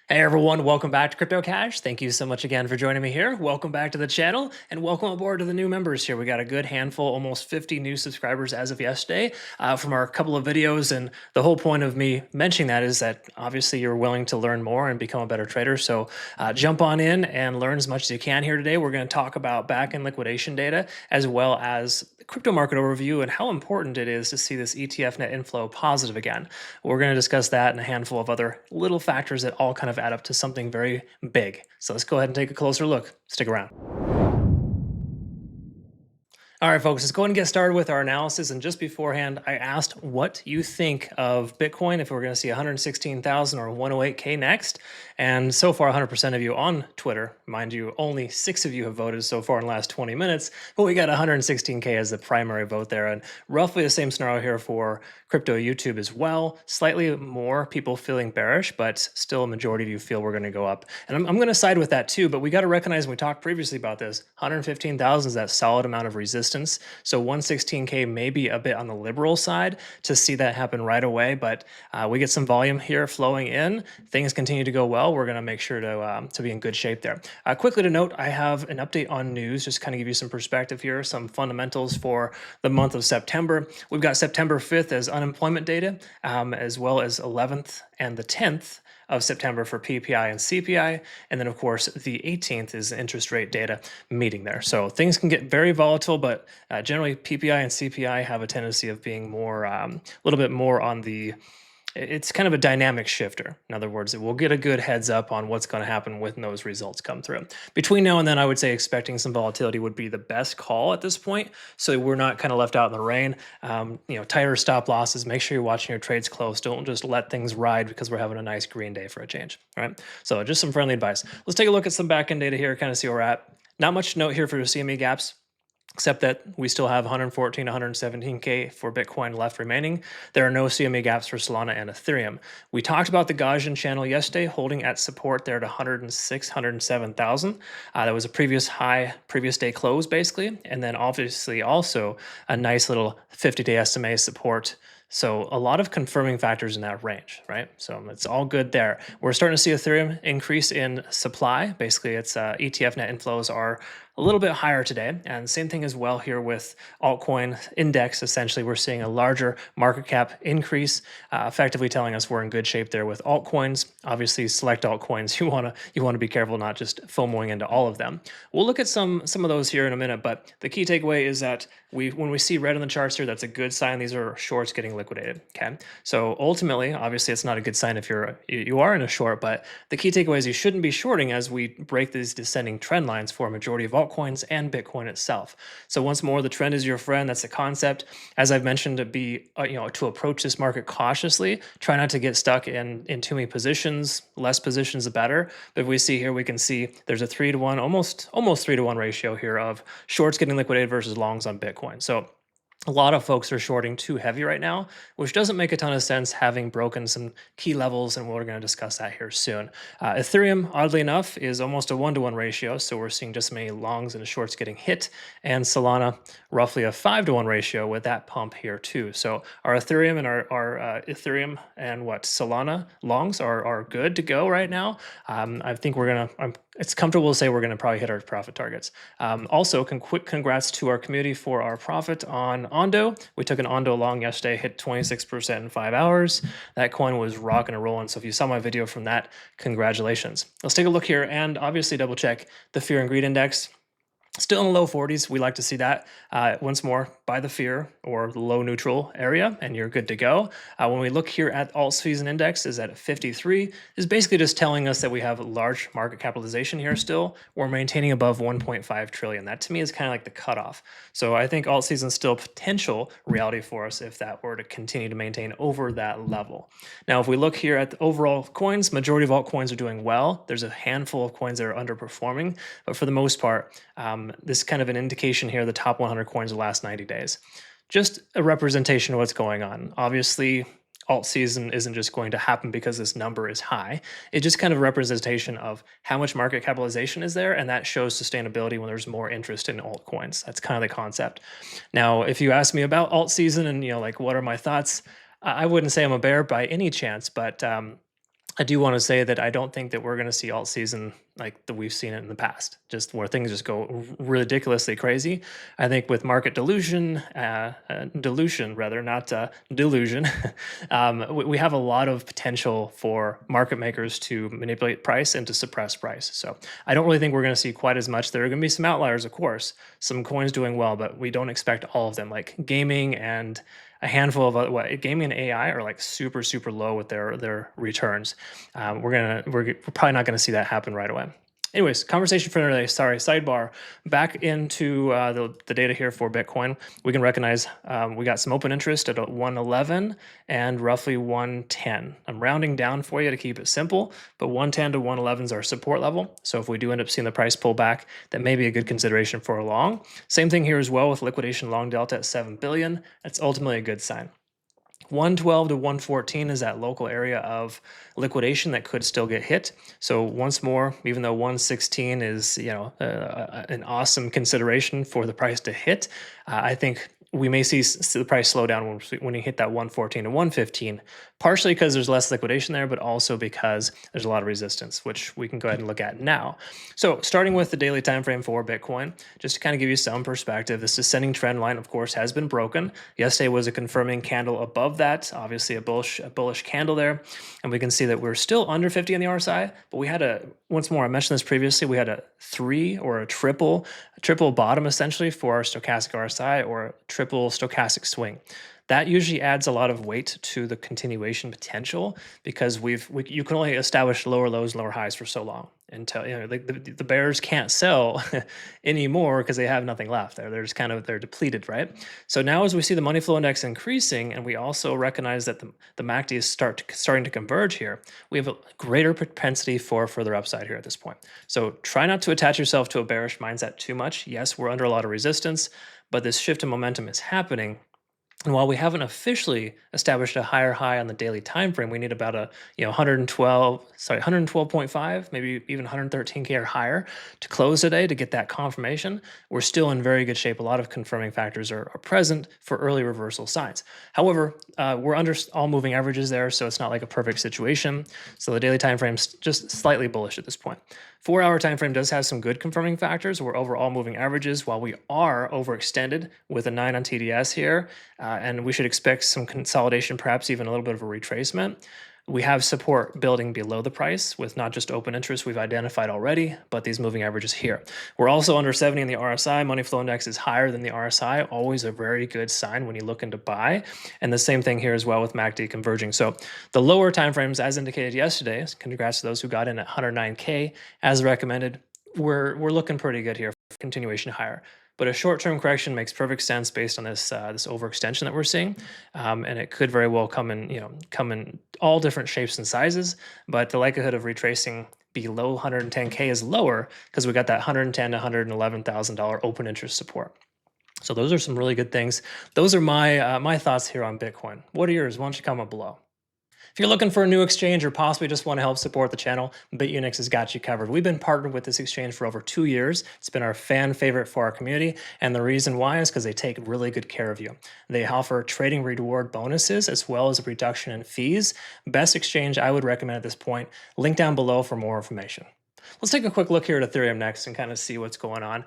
Hey everyone, welcome back to Crypto Cash. Thank you so much again for joining me here. Welcome back to the channel and welcome aboard to the new members here. We got a good handful, almost 50 new subscribers as of yesterday from our couple of videos. And the whole point of me mentioning that is that obviously you're willing to learn more and become a better trader. So jump on in and learn as much as you can here today. We're going to talk about back-end liquidation data as well as the crypto market overview and how important it is to see this ETF net inflow positive again. We're going to discuss that and a handful of other little factors that all kind of add up to something very big. So let's go ahead and take a closer look. Stick around. All right, folks, let's go ahead and get started with our analysis. And just beforehand, I asked what you think of Bitcoin, if we're going to see 116,000 or 108K next. And so far, 100% of you on Twitter, mind you, only 6 of you have voted so far in the last 20 minutes, but we got 116K as the primary vote there. And roughly the same scenario here for crypto YouTube as well. Slightly more people feeling bearish, but still a majority of you feel we're going to go up. And I'm going to side with that too, but we got to recognize, and we talked previously about this, 115,000 is that solid amount of resistance. So 116K may be a bit on the liberal side to see that happen right away, but we get some volume here flowing in. Things continue to go well. We're going to make sure to be in good shape there. Quickly to note, I have an update on news, just kind of give you some perspective here, some fundamentals for the month of September. We've got September 5th as unemployment data, as well as 11th and the 10th of September for PPI and CPI. And then, of course, the 18th is interest rate data meeting there. So things can get very volatile, but generally PPI and CPI have a tendency of being more, a little bit more on the, it's kind of a dynamic shifter. In other words, it will get a good heads up on what's going to happen when those results come through. Between now and then, I would say expecting some volatility would be the best call at this point, so we're not kind of left out in the rain. Tighter stop losses. Make sure you're watching your trades close. Don't just let things ride because we're having a nice green day for a change. All right. So just some friendly advice. Let's take a look at some back end data here, kind of see where we're at. Not much to note here for the CME gaps, except that we still have 114, 117K for Bitcoin left remaining. There are no CME gaps for Solana and Ethereum. We talked about the Gaussian channel yesterday, holding at support there at 106, 107,000. That was a previous high, previous day close, basically. And then obviously also a nice little 50-day SMA support. So a lot of confirming factors in that range, right? So it's all good there. We're starting to see Ethereum increase in supply. Basically, it's ETF net inflows are a little bit higher today. And same thing as well here with altcoin index. Essentially, we're seeing a larger market cap increase, effectively telling us we're in good shape there with altcoins. Obviously, select altcoins. You want to be careful not just FOMOing into all of them. We'll look at some of those here in a minute, but the key takeaway is that when we see red on the charts here, that's a good sign. These are shorts getting liquidated. Okay, so ultimately, obviously, it's not a good sign if you are in a short, but the key takeaway is you shouldn't be shorting as we break these descending trend lines for a majority of altcoins and Bitcoin itself. So once more, the trend is your friend. That's the concept. As I've mentioned, to be to approach this market cautiously. Try not to get stuck in too many positions. Less positions, the better. But if we see here, we can see there's a 3-to-1, almost 3-to-1 ratio here of shorts getting liquidated versus longs on Bitcoin. So a lot of folks are shorting too heavy right now, which doesn't make a ton of sense, having broken some key levels, and we're going to discuss that here soon. Ethereum, oddly enough, is almost a 1-to-1 ratio, so we're seeing just as many longs and shorts getting hit, and Solana, roughly a 5-to-1 ratio with that pump here too. So our Ethereum and our Ethereum and Solana longs are good to go right now. I think it's comfortable to say we're going to probably hit our profit targets. Also, quick congrats to our community for our profit on Ondo. We took an Ondo long yesterday, hit 26% in 5 hours. That coin was rocking and rolling. So if you saw my video from that, congratulations. Let's take a look here and obviously double check the fear and greed index. Still in the low 40s. We like to see that once more by the fear or low neutral area, and you're good to go. When we look here at alt season index is at 53, is basically just telling us that we have large market capitalization here still. We're maintaining above 1.5 trillion. That to me is kind of like the cutoff. So I think alt season is still potential reality for us if that were to continue to maintain over that level. Now, if we look here at the overall coins, majority of altcoins are doing well. There's a handful of coins that are underperforming, but for the most part, this is kind of an indication here, the top 100 coins of the last 90 days. Just a representation of what's going on. Obviously, alt season isn't just going to happen because this number is high. It's just kind of a representation of how much market capitalization is there, and that shows sustainability when there's more interest in altcoins. That's kind of the concept. Now, if you ask me about alt season and what are my thoughts, I wouldn't say I'm a bear by any chance, but I do want to say that I don't think that we're going to see alt season like that we've seen it in the past, just where things just go ridiculously crazy. I think with market dilution rather, not delusion, we have a lot of potential for market makers to manipulate price and to suppress price. So I don't really think we're going to see quite as much. There are going to be some outliers, of course, some coins doing well, but we don't expect all of them. Like gaming and a handful of gaming and AI are like super low with their returns. We're probably not gonna see that happen right away. Anyways, conversation for another day. Sorry, sidebar. Back into the data here for Bitcoin. We can recognize we got some open interest at 111 and roughly 110. I'm rounding down for you to keep it simple, but 110 to 111 is our support level. So if we do end up seeing the price pull back, that may be a good consideration for a long. Same thing here as well with liquidation long delta at 7 billion. That's ultimately a good sign. 112 to 114 is that local area of liquidation that could still get hit. So once more, even though 116 is an awesome consideration for the price to hit, I think we may see the price slow down when you hit that 114 to 115, partially because there's less liquidation there, but also because there's a lot of resistance, which we can go ahead and look at now. So starting with the daily time frame for Bitcoin, just to kind of give you some perspective, this descending trend line, of course, has been broken. Yesterday was a confirming candle above that, obviously a bullish candle there, and we can see that we're still under 50 on the RSI, but we had once more, I mentioned this previously, we had a three or a triple bottom essentially for our stochastic RSI, or a triple stochastic swing. That usually adds a lot of weight to the continuation potential, because you can only establish lower lows and lower highs for so long until the bears can't sell anymore because they have nothing left there. They're depleted, right? So now as we see the money flow index increasing, and we also recognize that the MACD is starting to converge here, we have a greater propensity for further upside here at this point. So try not to attach yourself to a bearish mindset too much. Yes, we're under a lot of resistance, but this shift in momentum is happening. And while we haven't officially established a higher high on the daily time frame, we need about a 112.5, maybe even 113K or higher to close today to get that confirmation. We're still in very good shape. A lot of confirming factors are present for early reversal signs. However, we're under all moving averages there, so it's not like a perfect situation. So the daily time frame's just slightly bullish at this point. 4-hour time frame does have some good confirming factors. We're over all moving averages, while we are overextended with a 9 on TDS here, and we should expect some consolidation, perhaps even a little bit of a retracement. We have support building below the price with not just open interest we've identified already, but these moving averages here. We're also under 70 in the RSI. Money flow index is higher than the RSI, always a very good sign when you look into buy. And the same thing here as well with MACD converging. So the lower timeframes, as indicated yesterday, congrats to those who got in at 109K as recommended, we're looking pretty good here for continuation higher. But a short-term correction makes perfect sense based on this overextension that we're seeing, and it could very well come in all different shapes and sizes. But the likelihood of retracing below 110K is lower because we got that $110,000 to $111,000 open interest support. So those are some really good things. Those are my thoughts here on Bitcoin. What are yours? Why don't you comment below? If you're looking for a new exchange or possibly just want to help support the channel, BitUnix has got you covered. We've been partnered with this exchange for over 2 years. It's been our fan favorite for our community, and the reason why is because they take really good care of you. They offer trading reward bonuses as well as a reduction in fees. Best exchange I would recommend at this point. Link down below for more information. Let's take a quick look here at Ethereum next and kind of see what's going on.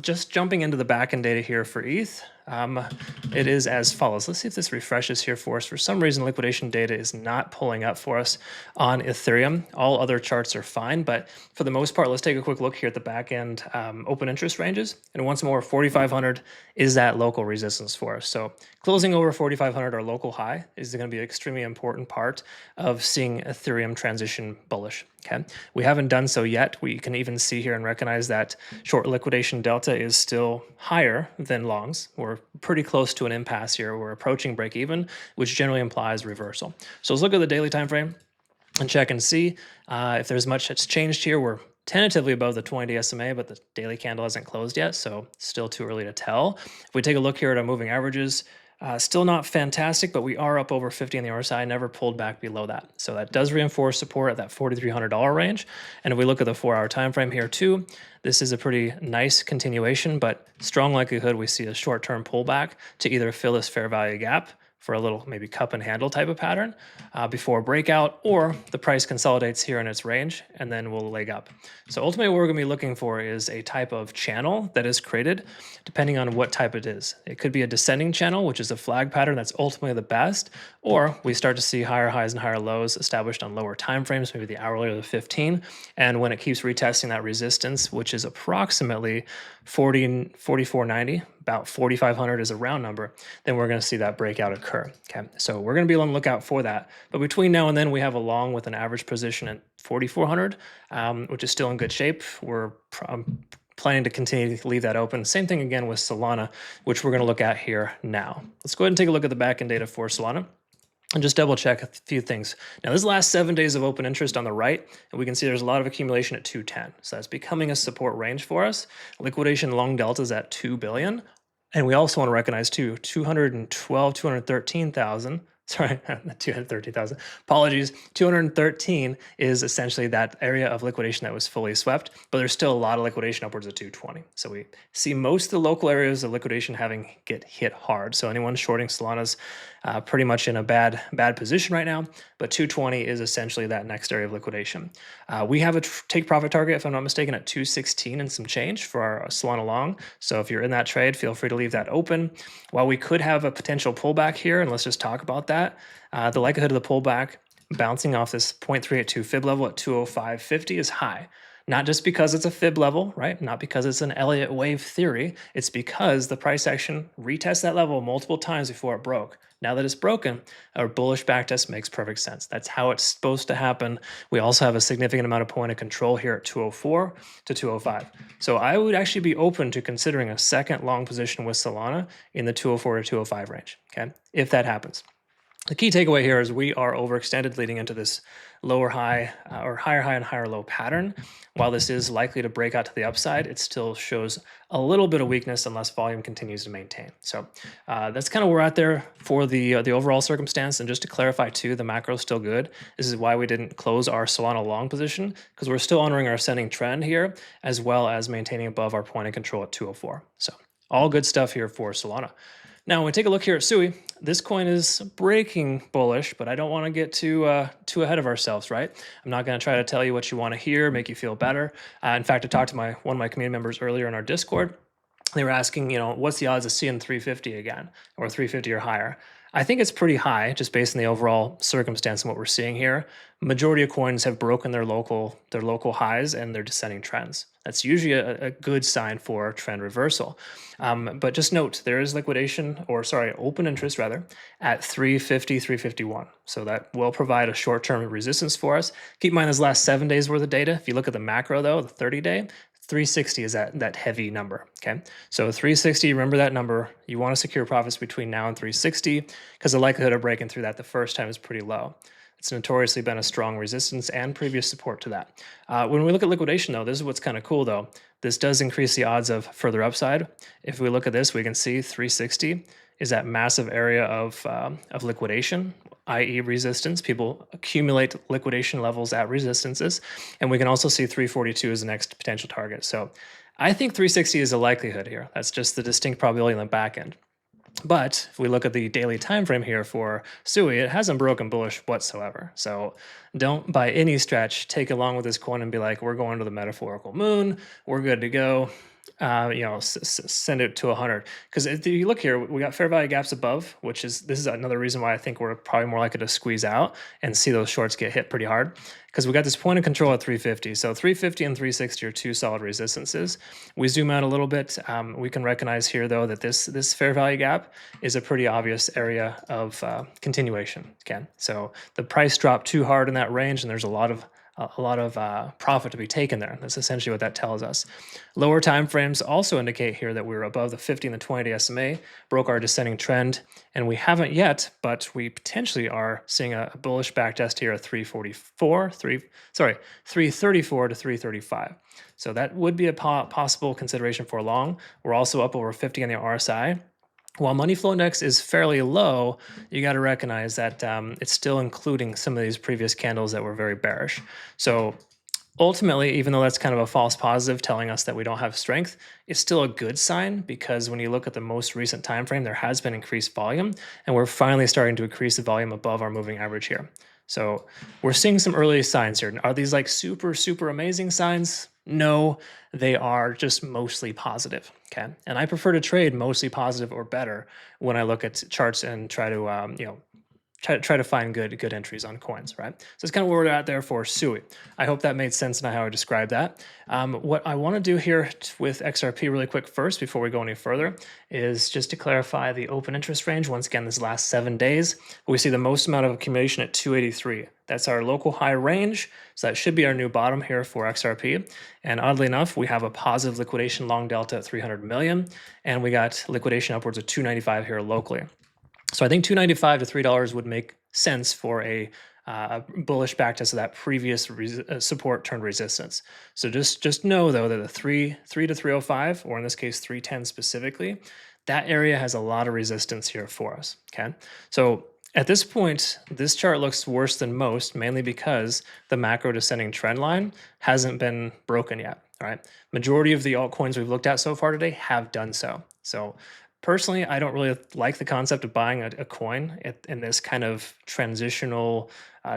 Just jumping into the backend data here for ETH. It is as follows. Let's see if this refreshes here for us. For some reason, liquidation data is not pulling up for us on Ethereum. All other charts are fine, but for the most part, let's take a quick look here at the back end open interest ranges. And once more, 4,500 is that local resistance for us. So closing over 4,500, our local high, is going to be an extremely important part of seeing Ethereum transition bullish. Okay, we haven't done so yet. We can even see here and recognize that short liquidation delta is still higher than longs. We're pretty close to an impasse here. We're approaching break even, which generally implies reversal. So let's look at the daily time frame and check and see if there's much that's changed here. We're tentatively above the 20-day SMA, but the daily candle hasn't closed yet, so still too early to tell. If we take a look here at our moving averages, still not fantastic, but we are up over 50 on the RSI, never pulled back below that. So that does reinforce support at that $4,300 range. And if we look at the 4-hour time frame here too, this is a pretty nice continuation, but strong likelihood we see a short-term pullback to either fill this fair value gap for a little maybe cup and handle type of pattern before breakout, or the price consolidates here in its range and then we'll leg up. So ultimately what we're going to be looking for is a type of channel that is created depending on what type it is. It could be a descending channel, which is a flag pattern that's ultimately the best, or we start to see higher highs and higher lows established on lower time frames, maybe the hourly or the 15. And when it keeps retesting that resistance, which is approximately 44.90, about 4,500 is a round number, then we're going to see that breakout occur. Okay, so we're going to be on the lookout for that. But between now and then, we have a long with an average position at 4,400, which is still in good shape. We're planning to continue to leave that open. Same thing again with Solana, which we're going to look at here now. Let's go ahead and take a look at the backend data for Solana and just double check a few things. Now, this last 7 days of open interest on the right, and we can see there's a lot of accumulation at 210. So that's becoming a support range for us. Liquidation long delta is at 2 billion. And we also want to recognize too, 213,000. Sorry, not 230,000. Apologies. 213 is essentially that area of liquidation that was fully swept, but there's still a lot of liquidation upwards of 220. So we see most of the local areas of liquidation get hit hard. So anyone shorting Solana's pretty much in a bad position right now, but 220 is essentially that next area of liquidation. We have a take profit target, if I'm not mistaken, at 216 and some change for our Solana long. So if you're in that trade, feel free to leave that open. While we could have a potential pullback here, and let's just talk about that, the likelihood of the pullback bouncing off this 0.382 fib level at 205.50 is high. Not just because it's a fib level, right? Not because it's an Elliott wave theory. It's because the price action retests that level multiple times before it broke. Now that it's broken, a bullish backtest makes perfect sense. That's how it's supposed to happen. We also have a significant amount of point of control here at 204 to 205. So I would actually be open to considering a second long position with Solana in the 204 to 205 range, okay? If that happens. The key takeaway here is we are overextended leading into this lower high or higher high and higher low pattern. While this is likely to break out to the upside, it still shows a little bit of weakness unless volume continues to maintain. So that's kind of where we're at there for the overall circumstance. And just to clarify too, the macro is still good. This is why we didn't close our Solana long position, because we're still honoring our ascending trend here, as well as maintaining above our point of control at 204. So all good stuff here for Solana. Now, when we take a look here at SUI, this coin is breaking bullish, but I don't want to get too ahead of ourselves, right? I'm not going to try to tell you what you want to hear, make you feel better. In fact, I talked to one of my community members earlier in our Discord. They were asking, what's the odds of seeing 350 again, or 350 or higher? I think it's pretty high, just based on the overall circumstance and what we're seeing here. Majority of coins have broken their local highs and their descending trends. That's usually a good sign for trend reversal. But just note, there is open interest rather, at 350, 351. So that will provide a short-term resistance for us. Keep in mind this last 7 days worth of data. If you look at the macro though, the 30-day, 360 is that heavy number, okay? So 360, remember that number. You want to secure profits between now and 360 because the likelihood of breaking through that the first time is pretty low. It's notoriously been a strong resistance and previous support to that. When we look at liquidation though, this is what's kind of cool though. This does increase the odds of further upside. If we look at this, we can see 360 is that massive area of liquidation, i.e. resistance. People accumulate liquidation levels at resistances. And we can also see 342 as the next potential target. So I think 360 is a likelihood here. That's just the distinct probability on the back end. But if we look at the daily time frame here for SUI, it hasn't broken bullish whatsoever. So don't by any stretch take along with this coin and be like, we're going to the metaphorical moon, we're good to go. Send it to 100. Because if you look here, we got fair value gaps above, this is another reason why I think we're probably more likely to squeeze out and see those shorts get hit pretty hard. Because we got this point of control at 350. So 350 and 360 are two solid resistances. We zoom out a little bit. We can recognize here though that this fair value gap is a pretty obvious area of continuation. Again, so the price dropped too hard in that range, and there's a lot of profit to be taken there. That's essentially what that tells us. Lower time frames also indicate here that we were above the 50 and the 20-day SMA, broke our descending trend, and we haven't yet, but we potentially are seeing a bullish backtest here at 334 to 335. So that would be a possible consideration for long. We're also up over 50 on the RSI. While money flow index is fairly low, you got to recognize that it's still including some of these previous candles that were very bearish. So Ultimately, even though that's kind of a false positive telling us that we don't have strength, it's still a good sign because when you look at the most recent time frame, there has been increased volume, and we're finally starting to increase the volume above our moving average here. So we're seeing some early signs here. Are these like super, super amazing signs? No, they are just mostly positive. Okay. And I prefer to trade mostly positive or better when I look at charts and try to, try to find good entries on coins, right? So it's kind of where we're at there for SUI. I hope that made sense in how I described that. What I want to do here with XRP really quick first, before we go any further, is just to clarify the open interest range. Once again, this last 7 days, we see the most amount of accumulation at 283. That's our local high range. So that should be our new bottom here for XRP. And oddly enough, we have a positive liquidation long delta at 300 million, and we got liquidation upwards of 295 here locally. So I think $2.95 to $3 would make sense for a bullish backtest of that previous support turned resistance. So just know though that the 3 to 305, or in this case 310 specifically, that area has a lot of resistance here for us. Okay, so at this point, this chart looks worse than most, mainly because the macro descending trend line hasn't been broken yet. All right, majority of the altcoins we've looked at so far today have done so. So personally, I don't really like the concept of buying a coin in this kind of transitional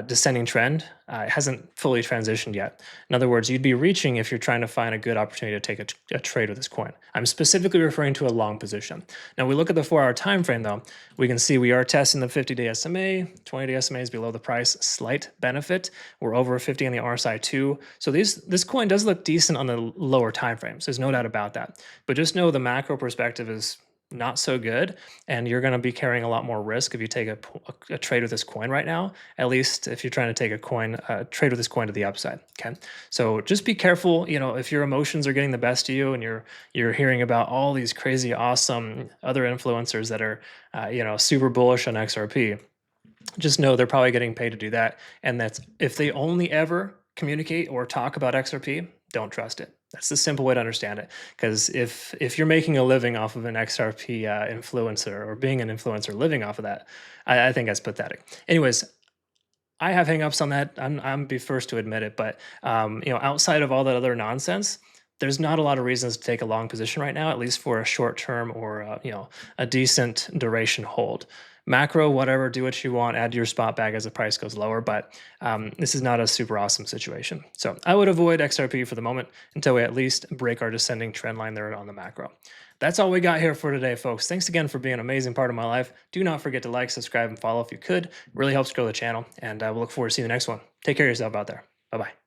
descending trend. It hasn't fully transitioned yet. In other words, you'd be reaching if you're trying to find a good opportunity to take a trade with this coin. I'm specifically referring to a long position. Now, we look at the 4-hour time frame, though, we can see we are testing the 50-day SMA, 20-day SMA is below the price, slight benefit. We're over 50 on the RSI too. So this coin does look decent on the lower time frames. There's no doubt about that. But just know the macro perspective is not so good, and you're going to be carrying a lot more risk if you take a trade with this coin right now, at least if you're trying to take a trade with this coin to the upside. Okay, so just be careful. If your emotions are getting the best of you and you're hearing about all these crazy awesome other influencers that are super bullish on XRP, just know they're probably getting paid to do that, and that's if they only ever communicate or talk about XRP, don't trust it. That's the simple way to understand it. Because if you're making a living off of an XRP influencer, or being an influencer living off of that, I think that's pathetic. Anyways, I have hangups on that. I'm be first to admit it. But outside of all that other nonsense, there's not a lot of reasons to take a long position right now, at least for a short term or a decent duration hold. Macro, whatever, do what you want, add to your spot bag as the price goes lower, but this is not a super awesome situation. So I would avoid XRP for the moment until we at least break our descending trend line there on the macro. That's all we got here for today, folks. Thanks again for being an amazing part of my life. Do not forget to like, subscribe, and follow if you could. It really helps grow the channel, and we'll look forward to seeing the next one. Take care of yourself out there. Bye-bye.